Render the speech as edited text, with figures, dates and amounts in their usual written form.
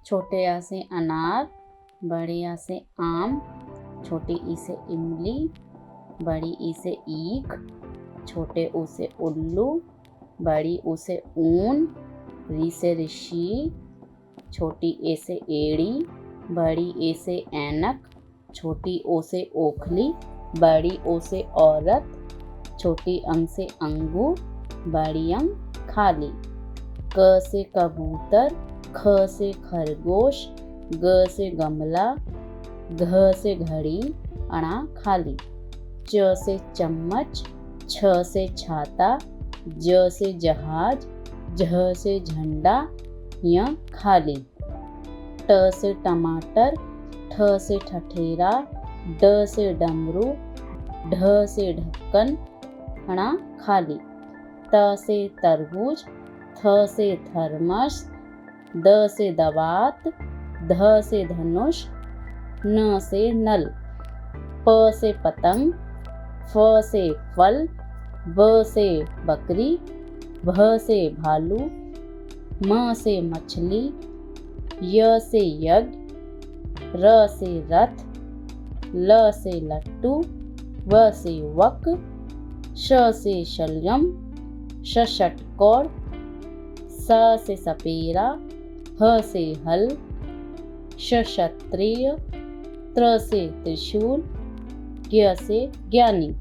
छोटे आ से अनार, बड़े आ से आम, छोटी ई से इमली, बड़ी ई से ईख, छोटे ऊ से उल्लू, बड़ी ऊ से ऊन, री से ऋषि, छोटी ए से एड़ी, बड़ी ए से ऐनक, छोटी ओ से ओखली, बड़ी ओ से औरत, छोटी अंग से अंगूर, बड़ी अंग खाली। क से कबूतर, ख से खरगोश, ग से गमला, घ से घड़ी, अणा खाली। च से चम्मच, छ से छाता, ज से जहाज, झ से झंडा, य खाली। ट से टमाटर, ठ से ठठेरा, ड से डमरू, ढ से ढक्कन, ण खाली। त से तरबूज, थ से थर्मस, द से दवात, ध से धनुष, न से नल। प से पतंग, फ से फल, ब से बकरी, भ से भालू, म से मछली, य से यज्ञ, र से रथ, ल से लट्टू, व से वक, श से शलजम, श षटकोर, स से सपेरा, ह से हल, श क्षत्रिय, त्र से त्रिशूल, ज्ञ से ज्ञानी।